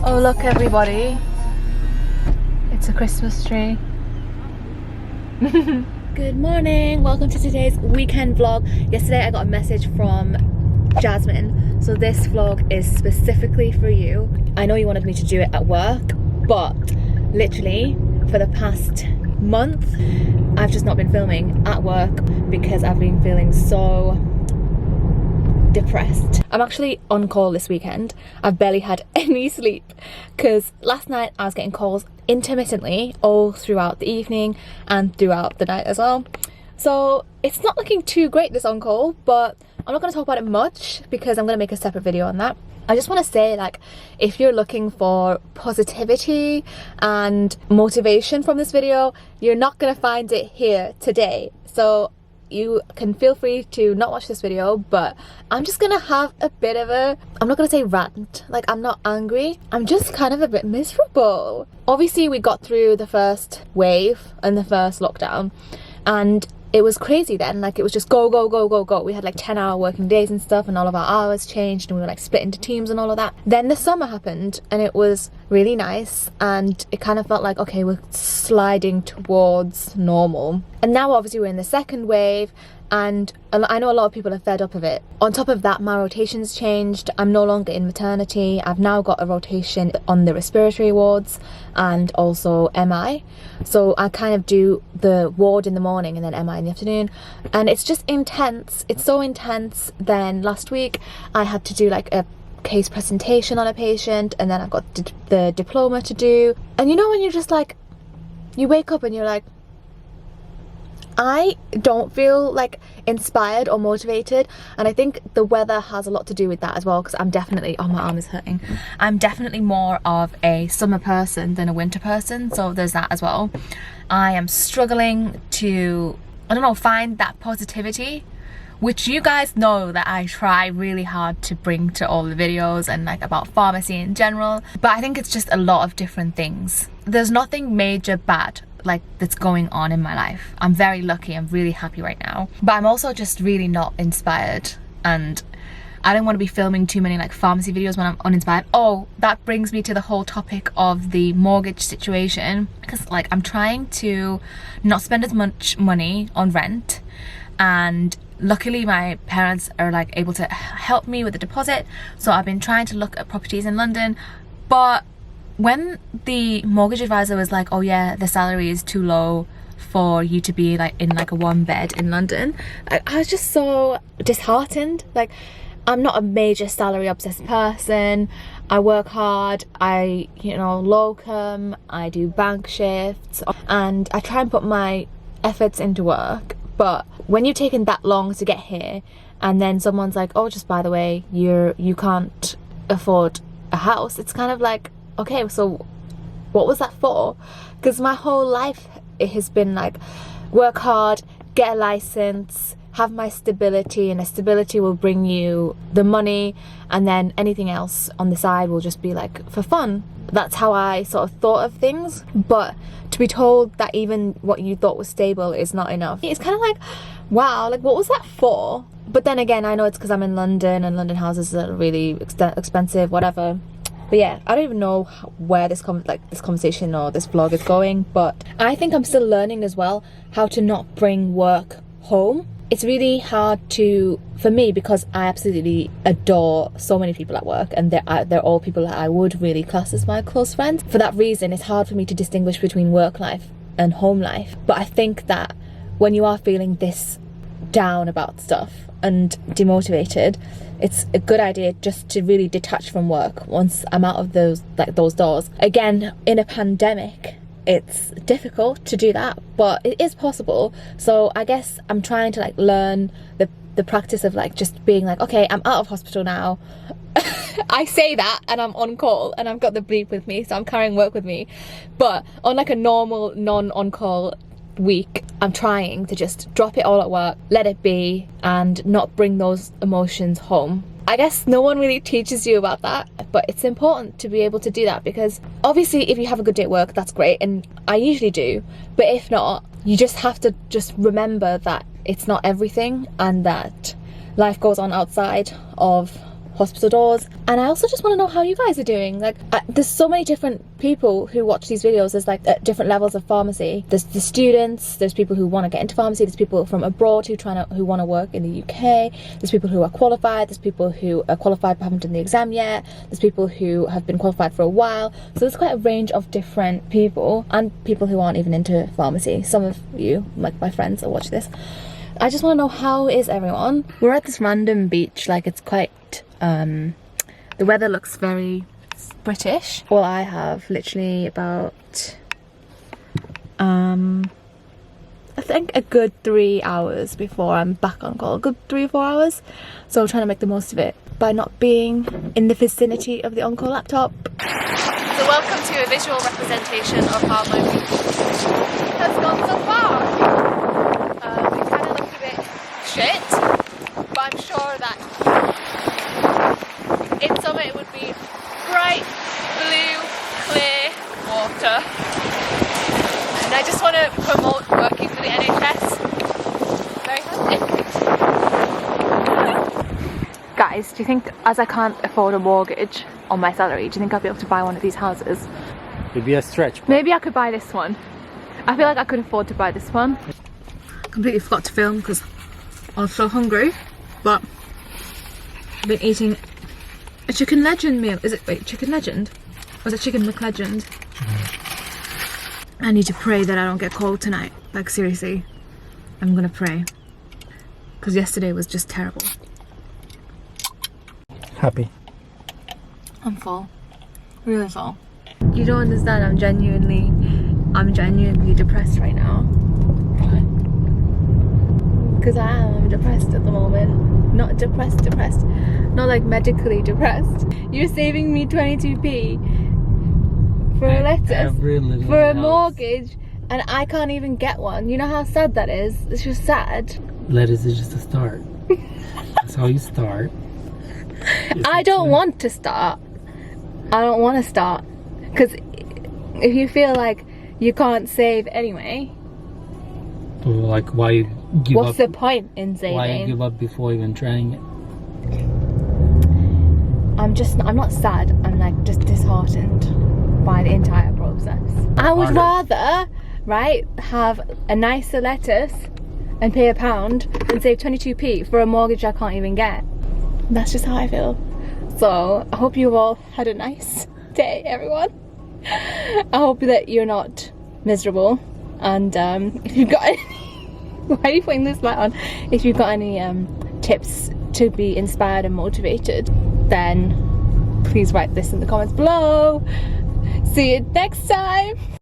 Oh look everybody, it's a Christmas tree. Good morning, welcome to today's weekend vlog. Yesterday I got a message from Jasmine, so this vlog is specifically for you. I know you wanted me to do it at work, but literally for the past month I've just not been filming at work because I've been feeling so depressed. I'm actually on call this weekend. I've barely had any sleep because last night I was getting calls intermittently all throughout the evening and throughout the night as well. So it's not looking too great, this on call, but I'm not going to talk about it much because I'm going to make a separate video on that. I just want to say, like, if you're looking for positivity and motivation from this video, you're not going to find it here today. So you can feel free to not watch this video, but I'm just gonna have a bit of a, I'm not gonna say rant, like I'm not angry, I'm just kind of a bit miserable. Obviously we got through the first wave and the first lockdown and it was crazy then, like it was just go go go go go. We had like 10-hour working days and stuff, and all of our hours changed and we were like split into teams and all of that. Then the summer happened and it was really nice and it kind of felt like, okay, we're sliding towards normal. And now obviously we're in the second wave and I know a lot of people are fed up of it. On top of that, my rotation's changed. I'm no longer in maternity. I've now got a rotation on the respiratory wards and also MI. So I kind of do the ward in the morning and then MI in the afternoon. And it's just intense. It's so intense. Then last week I had to do like a case presentation on a patient, and then I've got the diploma to do. And you know when you're just like, you wake up and you're like, I don't feel like inspired or motivated, and I think the weather has a lot to do with that as well, because I'm definitely, oh my arm is hurting, I'm definitely more of a summer person than a winter person, so there's that as well. I am struggling to, I don't know, find that positivity, which you guys know that I try really hard to bring to all the videos and like about pharmacy in general, but I think it's just a lot of different things. There's nothing major bad like that's going on in my life. I'm very lucky, I'm really happy right now, but I'm also just really not inspired, and I don't want to be filming too many like pharmacy videos when I'm uninspired. Oh, that brings me to the whole topic of the mortgage situation, because like I'm trying to not spend as much money on rent, and luckily my parents are like able to help me with the deposit, so I've been trying to look at properties in London. But when the mortgage advisor was like, oh yeah, the salary is too low for you to be like in like a one bed in London, I was just so disheartened. Like, I'm not a major salary obsessed person. I work hard, I, you know, locum, I do bank shifts, and I try and put my efforts into work. But when you've taken that long to get here, and then someone's like, oh, just by the way, you can't afford a house, it's kind of like, okay, so what was that for? Because my whole life it has been like, work hard, get a license, have my stability, and a stability will bring you the money, and then anything else on the side will just be like for fun. That's how I sort of thought of things. But to be told that even what you thought was stable is not enough, it's kind of like, wow, like what was that for? But then again, I know it's because I'm in London and London houses are really expensive, whatever. But yeah, I don't even know where this conversation or this vlog is going, but I think I'm still learning as well how to not bring work home. It's really hard for me, because I absolutely adore so many people at work, and they're all people that I would really class as my close friends. For that reason, it's hard for me to distinguish between work life and home life. But I think that when you are feeling this down about stuff and demotivated, it's a good idea just to really detach from work once I'm out of those doors. Again, in a pandemic, it's difficult to do that, but it is possible. So I guess I'm trying to like learn the practice of like just being like, okay, I'm out of hospital now. I say that and I'm on call and I've got the bleep with me, so I'm carrying work with me. But on like a normal non-on-call week, I'm trying to just drop it all at work, let it be, and not bring those emotions home. I guess no one really teaches you about that, but it's important to be able to do that, because obviously if you have a good day at work, that's great, and I usually do, but if not, you just have to just remember that it's not everything, and that life goes on outside of hospital doors. And I also just want to know how you guys are doing. Like, there's so many different people who watch these videos. There's like at different levels of pharmacy. There's the students, there's people who want to get into pharmacy, there's people from abroad who want to work in the UK, there's people who are qualified, there's people who are qualified but haven't done the exam yet, there's people who have been qualified for a while. So there's quite a range of different people, and people who aren't even into pharmacy. Some of you, like my friends that watch this. I just want to know, how is everyone? We're at this random beach, like it's quite the weather looks very British. Well, I have literally about I think a good 3 hours before I'm back on call, a good 3 or 4 hours. So I'm trying to make the most of it by not being in the vicinity of the on-call laptop. So welcome to a visual representation of how my week has gone so far. It kind of looks a bit shit, but I'm sure that in summer it would be bright, blue, clear water. And I just want to promote working for the NHS. Very happy. Guys, do you think, as I can't afford a mortgage on my salary, do you think I'll be able to buy one of these houses? It'd be a stretch. But maybe I could buy this one. I feel like I could afford to buy this one. Completely forgot to film because I was so hungry, but I've been eating a Chicken Legend meal. Is it, wait, Chicken Legend? Or is it Chicken McLegend? I need to pray that I don't get cold tonight. Like, seriously, I'm gonna pray. Because yesterday was just terrible. happy. I'm full. Really full. You don't understand, I'm genuinely depressed right now. Because I'm depressed at the moment. Not depressed. Not like medically depressed. You're saving me 22p for a letter, for a mortgage, and I can't even get one. You know how sad that is? It's just sad. Letters is just a start. That's how you start. I don't want to start. I don't want to start. Because if you feel like you can't save anyway, like, why you give up? What's the point in saving? Why you give up before even trying it? I'm not sad, I'm like just disheartened by the entire process. I would rather, right, have a nicer lettuce and pay £1 than save 22p for a mortgage I can't even get. That's just how I feel. So I hope you all had a nice day, everyone. I hope that you're not miserable, and if you've got any why are you putting this light on? If you've got any tips to be inspired and motivated, then please write this in the comments below. See you next time.